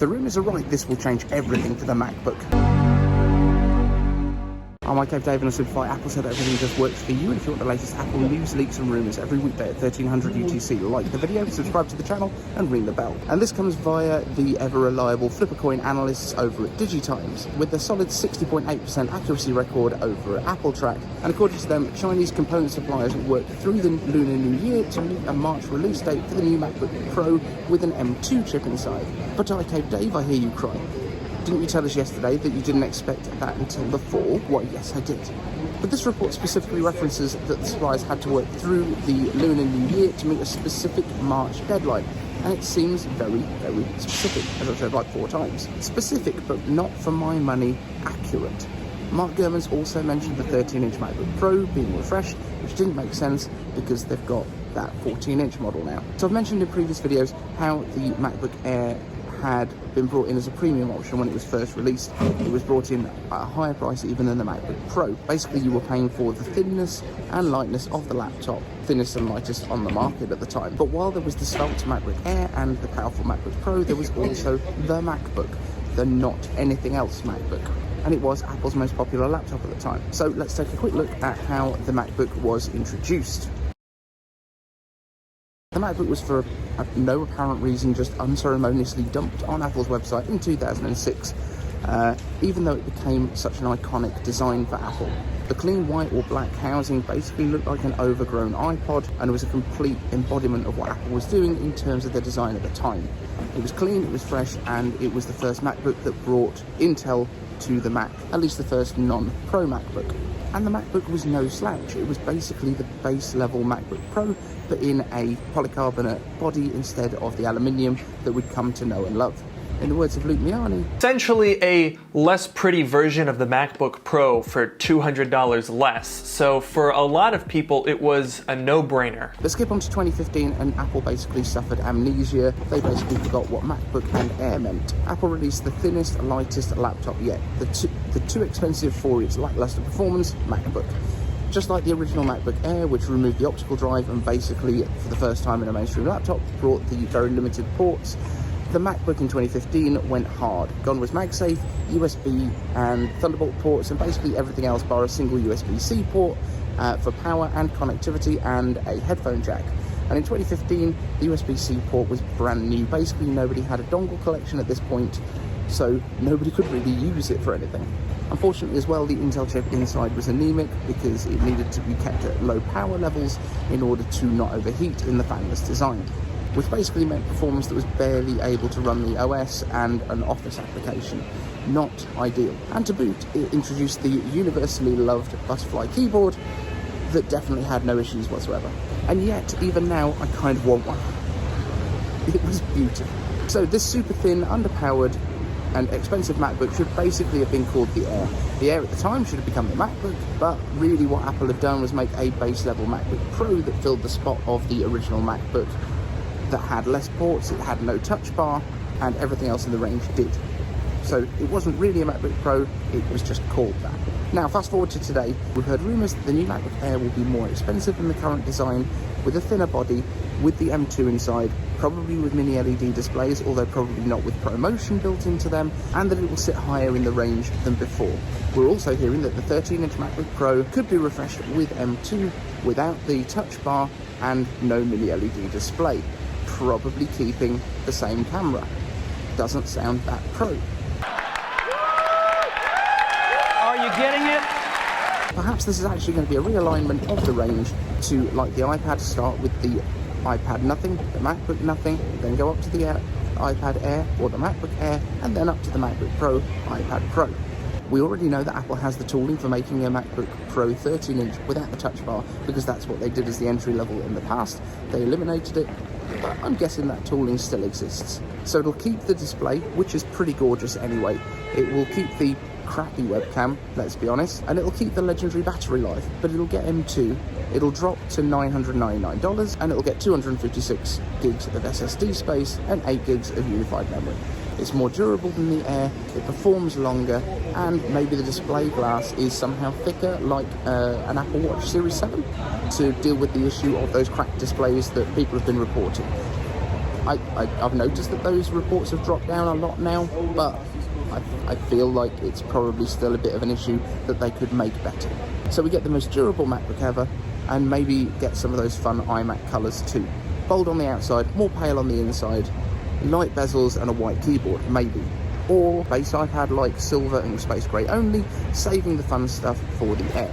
The rumours are right, this will change everything for the MacBook. I'm iCave Dave, and I simplify Apple so that everything just works for you. And if you want the latest Apple news, leaks and rumours every weekday at 1300 UTC, like the video, subscribe to the channel and ring the bell. And this comes via the ever-reliable flip a coin analysts over at Digitimes, with a solid 60.8% accuracy record over at Apple Track. And according to them, Chinese component suppliers worked through the Lunar New Year to meet a March release date for the new MacBook Pro with an M2 chip inside. But iCave Dave, I hear you cry. Didn't you tell us yesterday that you didn't expect that until the fall? Why, yes, I did. But this report specifically references that the suppliers had to work through the Lunar New Year to meet a specific March deadline. And it seems very, very specific, as I've said like 4 times. Specific, but not for my money, accurate. Mark Gurman's also mentioned the 13-inch MacBook Pro being refreshed, which didn't make sense because they've got that 14-inch model now. So I've mentioned in previous videos how the MacBook Air had been brought in as a premium option when it was first released. It was brought in at a higher price even than the MacBook Pro. Basically, you were paying for the thinness and lightness of the laptop, thinnest and lightest on the market at the time. But while there was the svelte MacBook Air and the powerful MacBook Pro, there was also the MacBook, the not anything else MacBook. And it was Apple's most popular laptop at the time. So let's take a quick look at how the MacBook was introduced. The MacBook was for no apparent reason just unceremoniously dumped on Apple's website in 2006, even though it became such an iconic design for Apple. The clean white or black housing basically looked like an overgrown iPod, and it was a complete embodiment of what Apple was doing in terms of their design at the time. It was clean, it was fresh, and it was the first MacBook that brought Intel to the Mac, at least the first non-Pro MacBook. And the MacBook was no slouch. It was basically the base level MacBook Pro, but in a polycarbonate body instead of the aluminium that we'd come to know and love. In the words of Luke Miani, essentially a less pretty version of the MacBook Pro for $200 less. So for a lot of people, it was a no-brainer. Let's skip on to 2015, and Apple basically suffered amnesia. They basically forgot what MacBook and Air meant. Apple released the thinnest, lightest laptop yet. The too expensive for its lackluster performance MacBook. Just like the original MacBook Air, which removed the optical drive and basically, for the first time in a mainstream laptop, brought the very limited ports, the MacBook in 2015 went hard. Gone was MagSafe, USB and Thunderbolt ports, and basically everything else bar a single USB-C port for power and connectivity and a headphone jack. And in 2015, the USB-C port was brand new. Basically, nobody had a dongle collection at this point, so nobody could really use it for anything. Unfortunately as well, the Intel chip inside was anemic because it needed to be kept at low power levels in order to not overheat in the fanless design, which basically meant performance that was barely able to run the OS and an Office application. Not ideal. And to boot, it introduced the universally loved butterfly keyboard that definitely had no issues whatsoever. And yet, even now, I kind of want one. It was beautiful. So this super thin, underpowered and expensive MacBook should basically have been called the Air. The Air at the time should have become the MacBook, but really what Apple had done was make a base level MacBook Pro that filled the spot of the original MacBook, that had less ports, it had no touch bar, and everything else in the range did. So it wasn't really a MacBook Pro, it was just called that. Now fast forward to today, we've heard rumours that the new MacBook Air will be more expensive than the current design, with a thinner body, with the M2 inside, probably with mini LED displays, although probably not with ProMotion built into them, and that it will sit higher in the range than before. We're also hearing that the 13-inch MacBook Pro could be refreshed with M2 without the touch bar and no mini LED display, probably keeping the same camera. Doesn't sound that pro. Are you getting it? Perhaps this is actually going to be a realignment of the range to, like the iPad, start with the iPad Nothing, the MacBook Nothing, then go up to the iPad Air or the MacBook Air, and then up to the MacBook Pro, iPad Pro. We already know that Apple has the tooling for making a MacBook Pro 13-inch without the touch bar, because that's what they did as the entry level in the past. They eliminated it, but I'm guessing that tooling still exists. So it'll keep the display, which is pretty gorgeous anyway. It will keep the crappy webcam, let's be honest, and it'll keep the legendary battery life, but it'll get M2, it'll drop to $999, and it'll get 256 gigs of SSD space and 8 gigs of unified memory. It's more durable than the Air, it performs longer, and maybe the display glass is somehow thicker, like an Apple Watch Series 7, to deal with the issue of those cracked displays that people have been reporting. I've noticed that those reports have dropped down a lot now, but I feel like it's probably still a bit of an issue that they could make better. So we get the most durable MacBook ever, and maybe get some of those fun iMac colours too. Bold on the outside, more pale on the inside, light bezels and a white keyboard, maybe. Or base iPad like silver and space grey only, saving the fun stuff for the Air.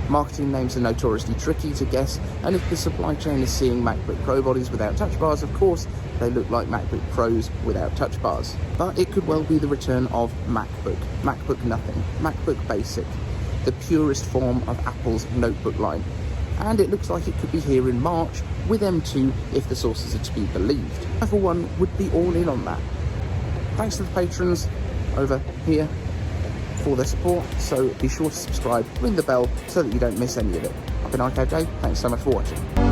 Marketing names are notoriously tricky to guess, and if the supply chain is seeing MacBook Pro bodies without touch bars, of course, they look like MacBook Pros without touch bars. But it could well be the return of MacBook, MacBook Nothing, MacBook Basic, the purest form of Apple's notebook line. And it looks like it could be here in March with M2 if the sources are to be believed. I, for one, would be all in on that. Thanks to the patrons over here for their support, so be sure to subscribe, ring the bell so that you don't miss any of it. I've been iCave Dave, thanks so much for watching.